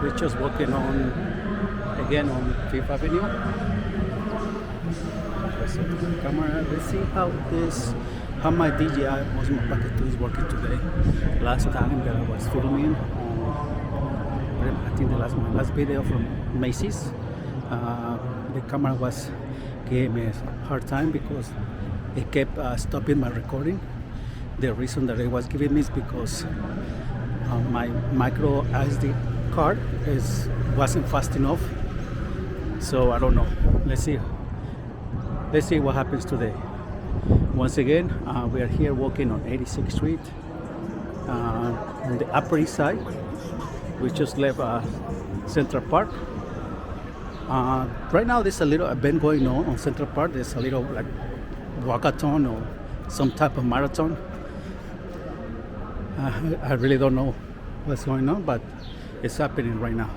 We're just walking on again on Fifth Avenue. Let's set the camera. Let's see how my DJI Osmo Pocket 2 is working today. Last time that I was filming, I think my last video from Macy's, the camera was giving me a hard time because it kept stopping my recording. The reason that it was giving me is because my micro SD card wasn't fast enough. So I don't know. Let's see what happens today. Once again, we are here walking on 86th Street on the Upper East Side. We just left Central Park. Right now there's a little event going on Central Park. There's a little like walkathon or some type of marathon. I really don't know what's going on, but it's happening right now.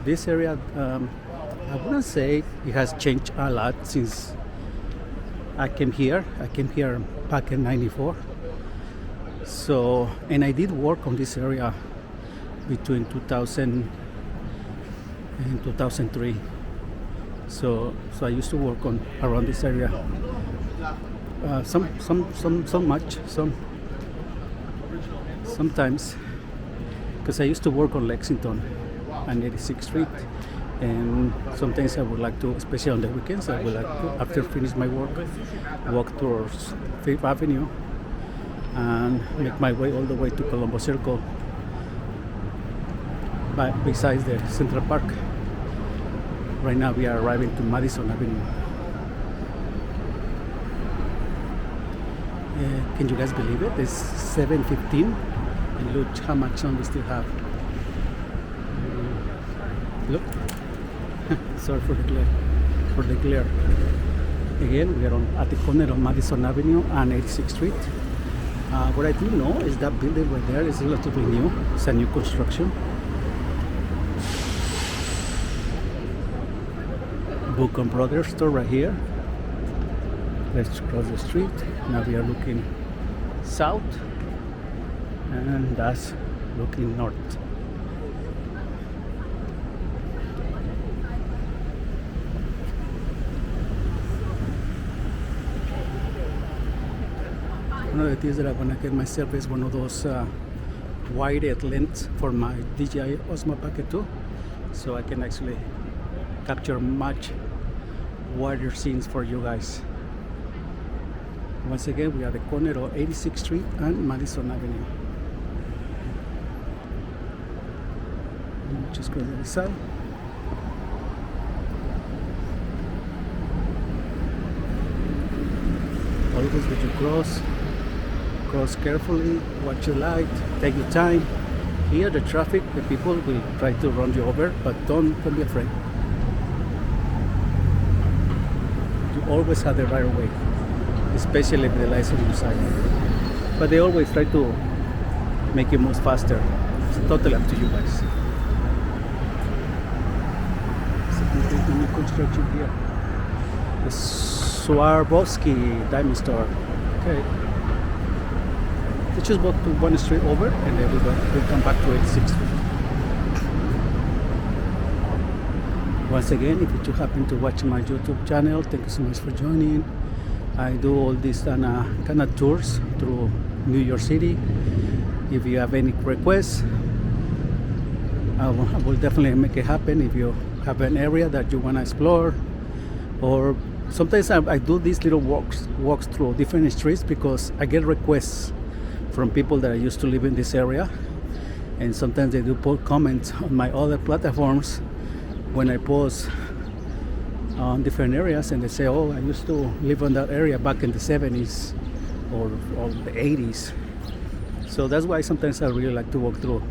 This area, I wouldn't say it has changed a lot since I came here. I came here back in '94. So, and I did work on this area between 2000 and 2003. So I used to work on around this area. Sometimes, because I used to work on Lexington and 86th Street, and sometimes I would like to, especially on the weekends, I would like to, after finish my work, walk towards Fifth Avenue and make my way all the way to Columbus Circle, besides the Central Park. Right now we are arriving to Madison Avenue. Can you guys believe it? It's 7:15 and look how much sun we still have. Look. Sorry for the glare. Again, we are at the corner of Madison Avenue and 86th Street. What I do know is that building right there is relatively new. It's a new construction. Buchan Brothers store right here. Let's cross the street. Now we are looking south, and that's looking north. One of the things that I want to get myself is one of those wide lens for my DJI Osmo Pocket 2, so I can actually capture much wider scenes for you guys. Once again, we are at the corner of 86th Street and Madison Avenue. Just go to the side. Always when you cross carefully, watch your light, take your time. Here the traffic, the people will try to run you over, but don't be afraid. You always have the right of way, especially with the lights on your side. But they always try to make you move faster. It's totally up to you guys. There's a new construction here. The Swarovski diamond store. Okay. Let's just walk to one street over and then we'll come back to 86th Street. Once again, if you happen to watch my YouTube channel, thank you so much for joining. I do all these kind of tours through New York City. If you have any requests, I will definitely make it happen. If you have an area that you want to explore, or sometimes I do these little walks through different streets because I get requests from people that I used to live in this area, and sometimes they do put comments on my other platforms when I post on different areas, and they say, oh, I used to live in that area back in the 70s or the 80s. So that's why sometimes I really like to walk through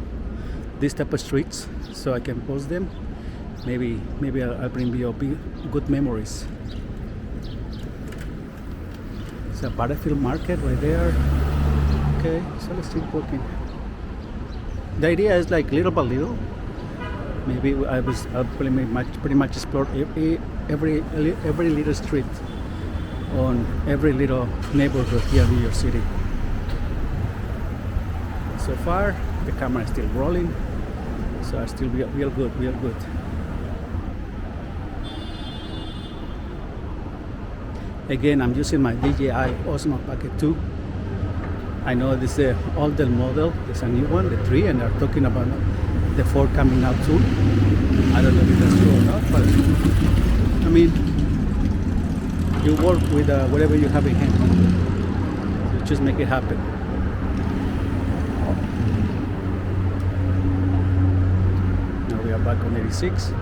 these type of streets so I can post them. Maybe I'll bring you good memories. It's a Battlefield Market right there. Okay, so let's keep walking. The idea is like little by little. Maybe I'll pretty much explore every little street on every little neighborhood here in New York City. So far, the camera is still rolling, so I still real good, real good. Again, I'm using my DJI Osmo Pocket 2. I know this is the older model. There's a new one, the 3, and they're talking about the 4 coming out soon. I don't know if that's true or not, but I mean, you work with whatever you have in hand. You just make it happen. Now we are back on 86,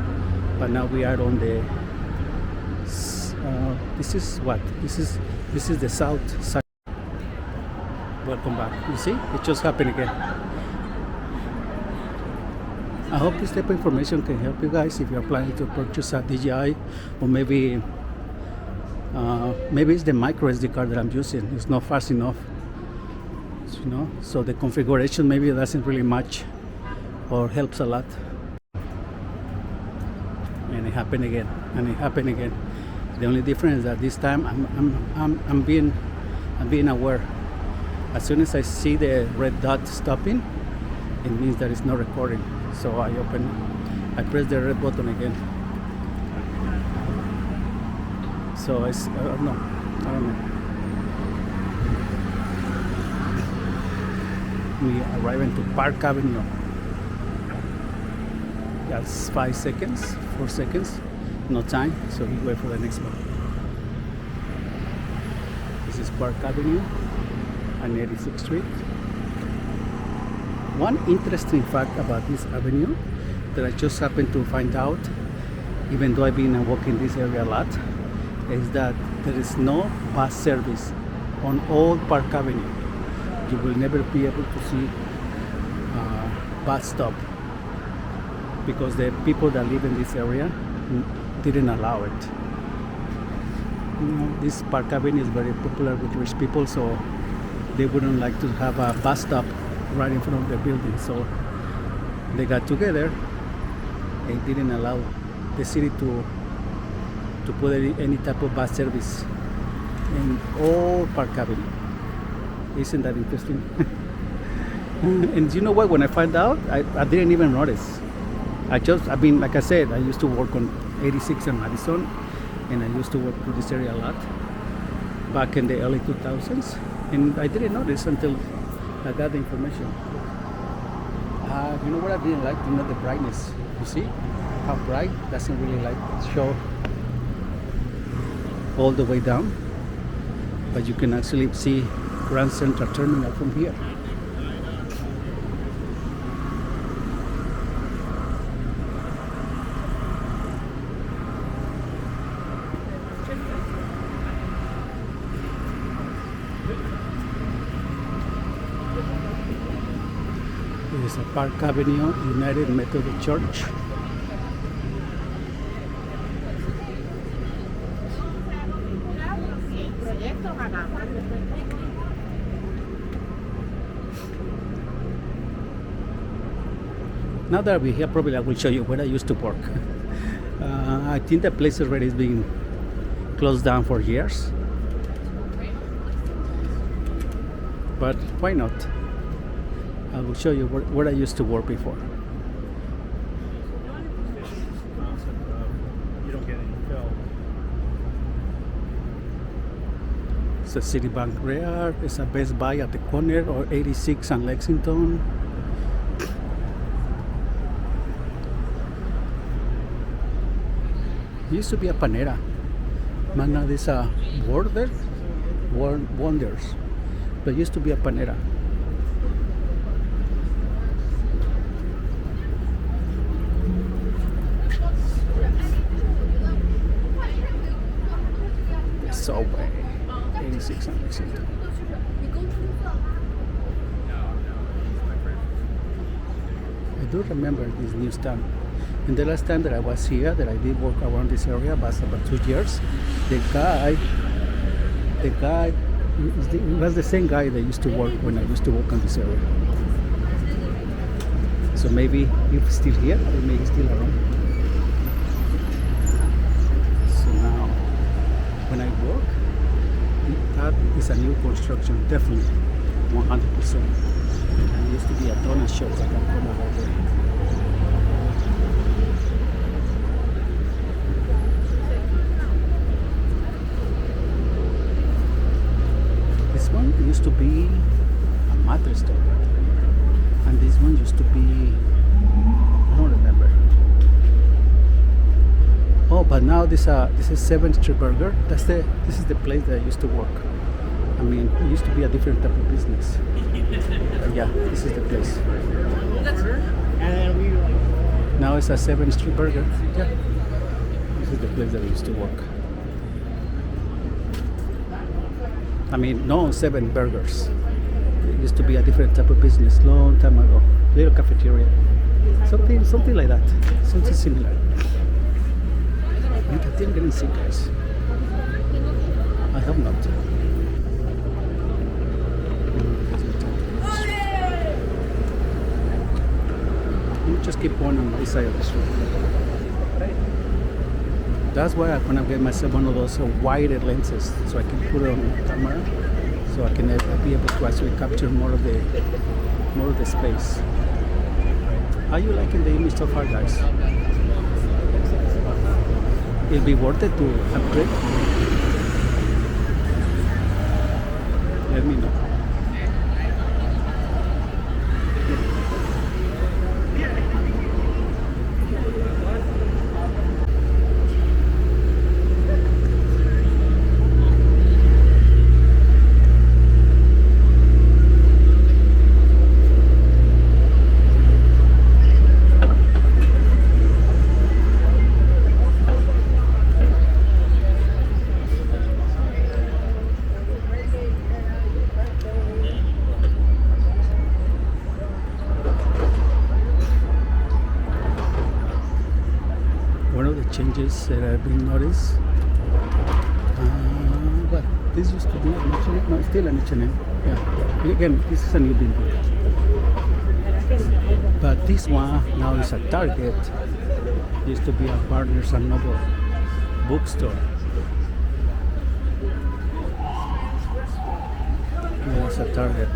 but now we are on the. This is what? This is the south side. Welcome back. You see, it just happened again. I hope this type of information can help you guys if you're planning to purchase a DJI, or maybe it's the micro SD card that I'm using. It's not fast enough, you know. So the configuration maybe doesn't really match or helps a lot. And it happened again, and it happened again. The only difference is that this time I'm being aware. As soon as I see the red dot stopping, it means that it's not recording. So I press the red button again. So I don't know. We arrive into Park Avenue. That's 5 seconds, 4 seconds. No time, so we wait for the next one. This is Park Avenue and 86th Street. One interesting fact about this avenue that I just happened to find out, even though I've been walking this area a lot, is that there is no bus service on Old Park Avenue. You will never be able to see a bus stop because the people that live in this area didn't allow it. You know, this Park Avenue is very popular with rich people, so they wouldn't like to have a bus stop right in front of the building. So they got together and didn't allow the city to put any type of bus service in all Park Avenue. Isn't that interesting? And you know what? When I found out, I didn't even notice. Like I said, I used to work on 86 and Madison, and I used to work through this area a lot back in the early 2000s, and I didn't notice until I got the information. You know what I didn't like? The brightness. You see how bright? Doesn't really like show all the way down, but you can actually see Grand Central Terminal from here. This is a Park Avenue United Methodist Church. Now that we're here, probably I will show you where I used to work. I think the place already is being closed down for years, but why not? I will show you where I used to work before. You don't get any fill. It's a Citibank there. It's a Best Buy at the corner, or 86 and Lexington. It used to be a Panera. Man, now there's a Wonders. But it used to be a Panera. The subway. 86 and Lexington. I do remember this newsstand. And the last time that I was here, that I did work around this area, was about 2 years. The guy, it was the same guy that used to work when I used to work on this area. So maybe he's still here, or maybe he's still around. So now, when I work, that is a new construction, definitely, 100%. And it used to be a ton of shops that can come over there. This one used to be a mattress store, and this one used to be, I don't remember. Oh, but now this is 7th Street Burger. This is the place that I used to work. I mean, it used to be a different type of business. Yeah, this is the place. Now it's a 7th Street Burger. Yeah, this is the place that I used to work. I mean, no 7 burgers. It used to be a different type of business long time ago. Little cafeteria, something like that, something similar. I think I'm getting sick, guys. I hope not. Let me just keep going on this side of the street. That's why I'm gonna get myself one of those wider lenses, so I can put it on the camera, so I can be able to actually capture more of the space. Are you liking the image so far, guys? It'll be worth it to upgrade. Let me know. One of the changes that I've been noticed, but this used to be an H&M, no, it's still an H&M. Yeah, again, this is a new building. But this one now is a Target. It used to be a Barnes and Noble bookstore. Yeah, it's a Target,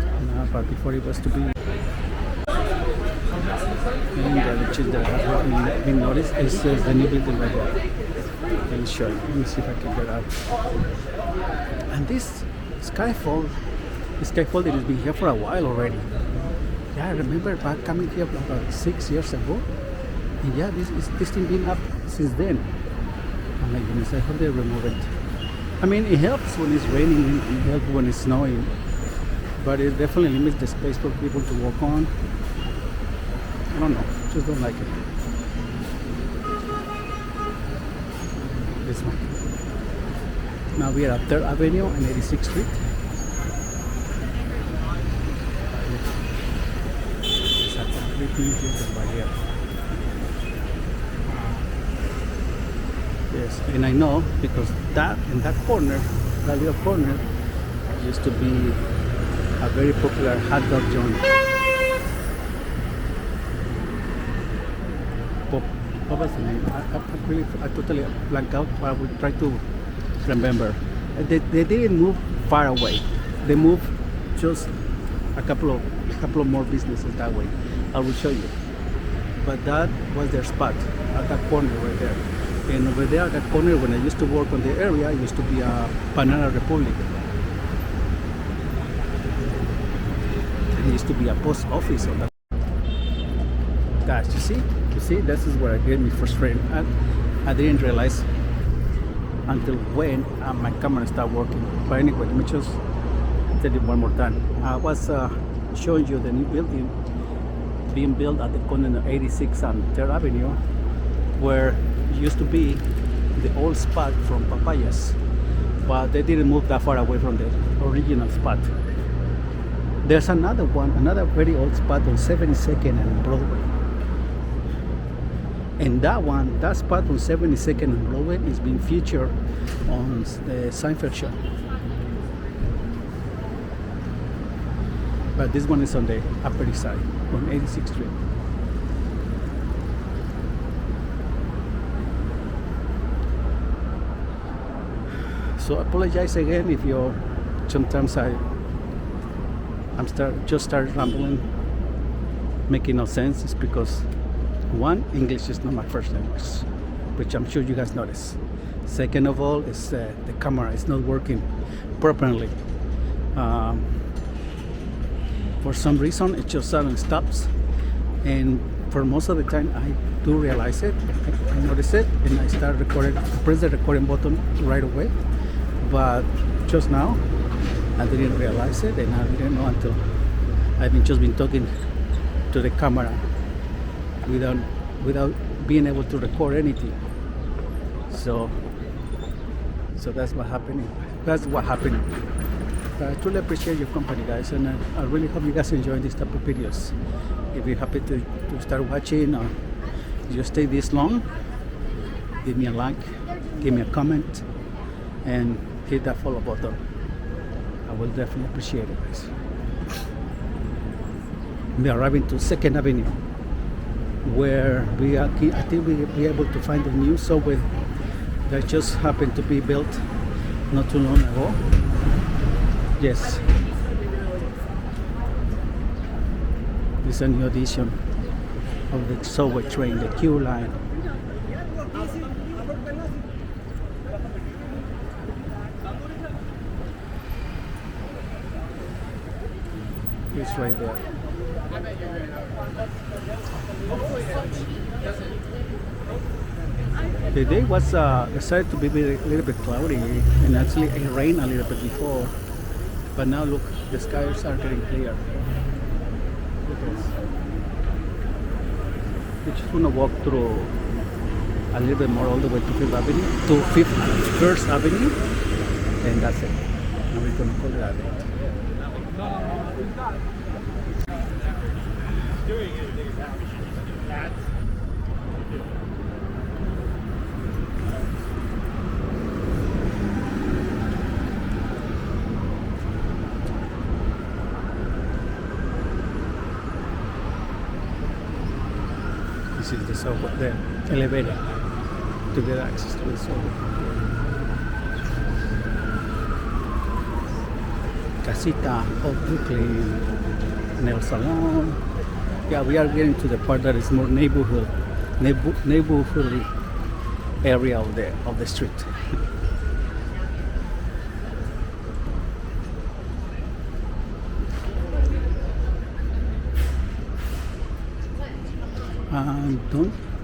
but before it was to be. And the other change that I've been noticed is the new building right there. Let me show you. Let me see if I can get out. And this Skyfall it has been here for a while already. Yeah, I remember back coming here about 6 years ago. And yeah, this thing been up since then. Oh my goodness, I hope they remove it. I mean, it helps when it's raining, it helps when it's snowing, but it definitely limits the space for people to walk on. I don't know, just don't like it. This one. Now we are at 3rd Avenue and 86th Street. It's a completely different by here. Yes, and I know because that in that corner, that little corner, used to be a very popular hot dog joint. What was the name? I totally blanked out. I will try to remember. They didn't move far away. They moved just a couple of more businesses that way. I will show you. But that was their spot at that corner right there. And over there at that corner, when I used to work on the area, it used to be a Banana Republic. And it used to be a post office on that. Guys, you see, this is where I get me frustrated. I didn't realize until when my camera started working. But anyway, let me just tell you one more time. I was showing you the new building being built at the corner of 86 and 3rd Avenue, where it used to be the old spot from Papayas, but they didn't move that far away from the original spot. There's another one, another very old spot on 72nd and Broadway. And that spot on 72nd and Broadway is being featured on the Seinfeld show. But this one is on the Upper East Side, on 86th Street. So I apologize again if your sometimes just start rambling, making no sense. It's because one, English is not my first language, which I'm sure you guys notice. Second of all, is the camera is not working properly. For some reason, it just suddenly stops, and for most of the time, I do realize it. I notice it, and I start recording. Press the recording button right away. But just now, I didn't realize it, and I didn't know until I've just been talking to the camera without being able to record anything. So that's what happened. That's what happened. I truly appreciate your company, guys, and I really hope you guys enjoy this type of videos. If you're happy to start watching or you stay this long, give me a like, give me a comment, and hit that follow button. I will definitely appreciate it, guys. We are arriving to 2nd Avenue, where I think we'll be able to find a new subway that just happened to be built not too long ago. Yes, this is a new edition of the subway train, the Q line. It's right there. The day was decided to be a little bit cloudy, and actually it rained a little bit before. But now look, the skies are getting clear. Look at this. We're just gonna walk through a little bit more all the way to First Avenue, and that's it. Now we're gonna call it a day. This is the subway, the elevator to get access to the subway. Casita of Brooklyn, Nail Salon. Yeah, we are getting to the part that is more neighborhoodly area of the street.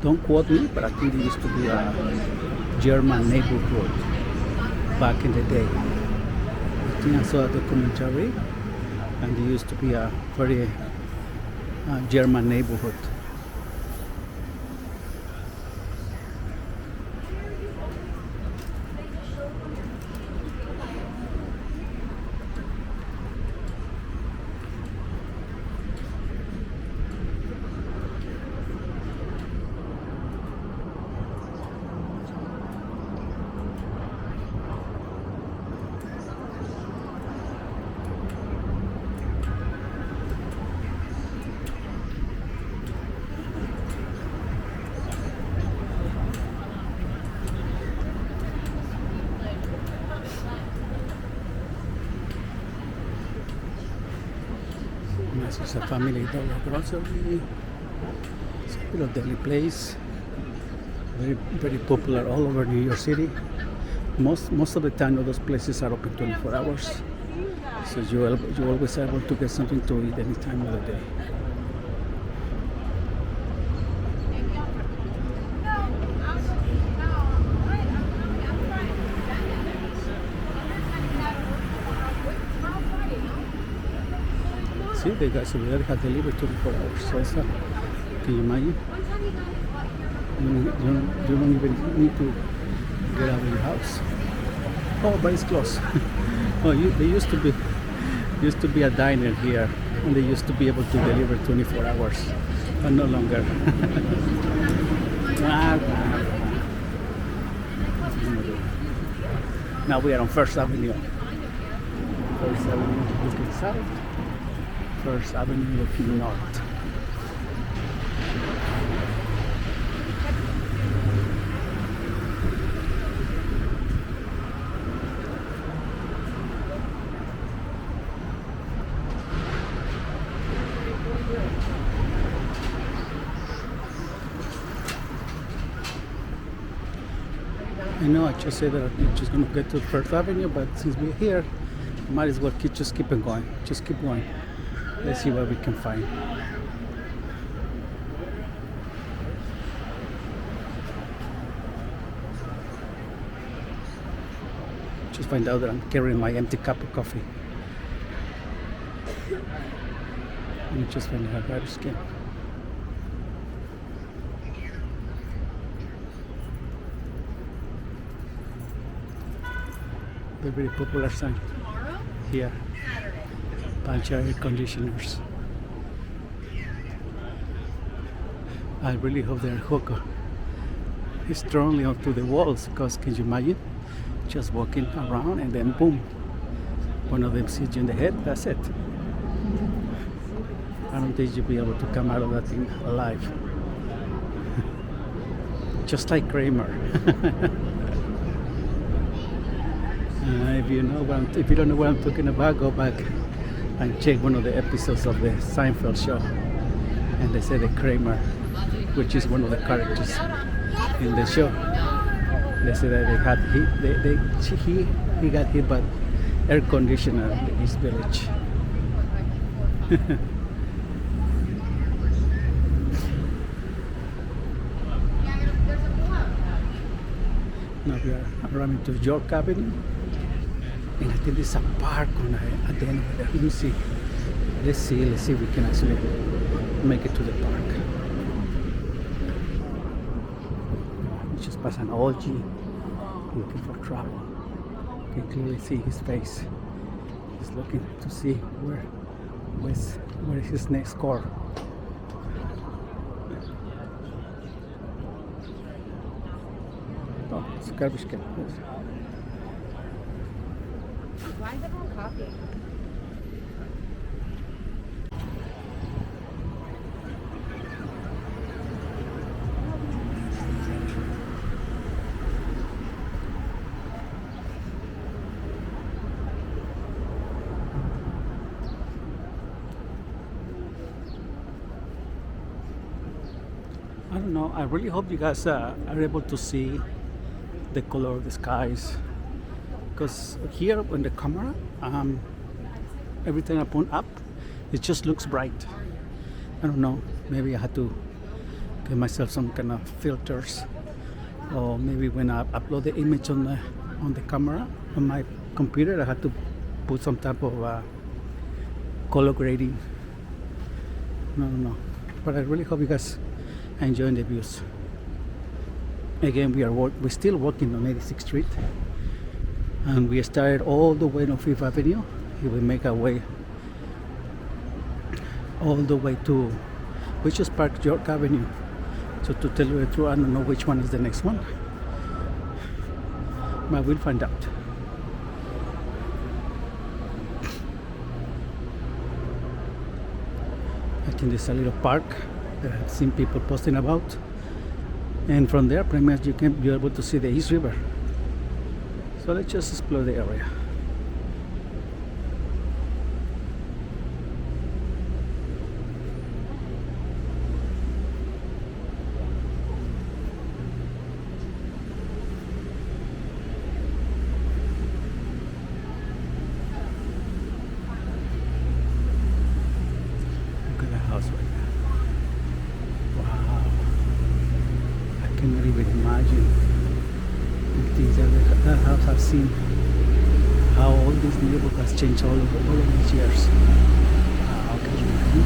Don't quote me, but I think it used to be a German neighborhood back in the day. I think I saw a documentary, and it used to be a very German neighborhood. This is a Family Dollar grocery. It's a little deli place. Very popular all over New York City. Most of the time, all those places are open 24 hours. So you're always able to get something to eat any time of the day. See, the guys over there have delivered 24 hours. So it's can you imagine? You don't even need to get out of your house. Oh, but it's closed. Oh, they used to be a diner here, and they used to be able to deliver 24 hours, but no longer. Now we are on First Avenue. First Avenue looking south. First Avenue looking north. I know I just said that I'm just gonna get to First Avenue, but since we're here, might as well just keep on going. Just keep going. Let's see what we can find. Just find out that I'm carrying my empty cup of coffee. Let me just find out how to skin. The very popular sign here. Bunch of air conditioners. I really hope they're hooked strongly onto the walls, because can you imagine just walking around and then boom, one of them hits you in the head. That's it. I don't think you'll be able to come out of that thing alive. Just like Kramer. If you don't know what I'm talking about, go back and check one of the episodes of the Seinfeld show, and they say the Kramer, which is one of the characters in the show. They say that he got hit by air conditioner in his village. Now we are running to York Avenue, and I think there's a park at the end of there. Let me see. Let's see if we can actually make it to the park. We just passed an OG looking for trouble. You can clearly see his face. He's looking to see where is his next car. Oh, it's a garbage can. Why is everyone coffee? I don't know. I really hope you guys are able to see the color of the skies, because here on the camera, every time I point up, it just looks bright. I don't know. Maybe I had to give myself some kind of filters, or maybe when I upload the image on the camera on my computer, I had to put some type of color grading. I don't know, but I really hope you guys enjoying the views. Again, we're still working on 86th Street, and we started all the way on 5th Avenue. We will make our way all the way to Witches Park, York Avenue. So to tell you the truth, I don't know which one is the next one, but we'll find out. I think there's a little park that I've seen people posting about, and from there pretty much you're able to see the East River. So let's just explore the area. Look at the house right now. Wow, I cannot even imagine the things that house I've seen, how all this neighborhood has changed all of these years. Wow, can you imagine?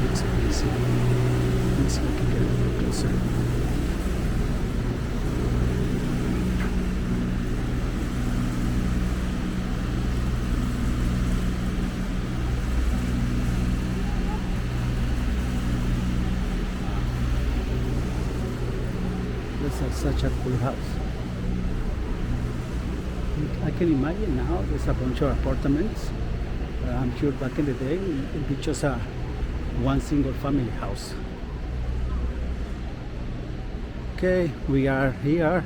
It's amazing. Let's see if we can get a little closer. This is such a cool house. I can imagine now there's a bunch of apartments. I'm sure back in the day it would be just one single family house. Okay, we are here.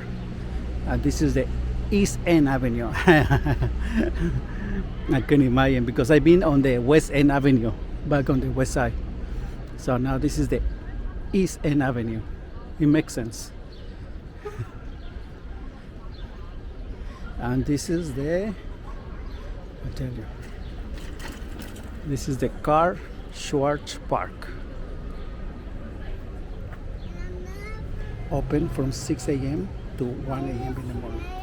This is the East End Avenue. I can imagine, because I've been on the West End Avenue, back on the west side. So now this is the East End Avenue. It makes sense. And this is the, I tell you, this is the Carl Schwartz Park. Open from 6 a.m. to 1 a.m. in the morning.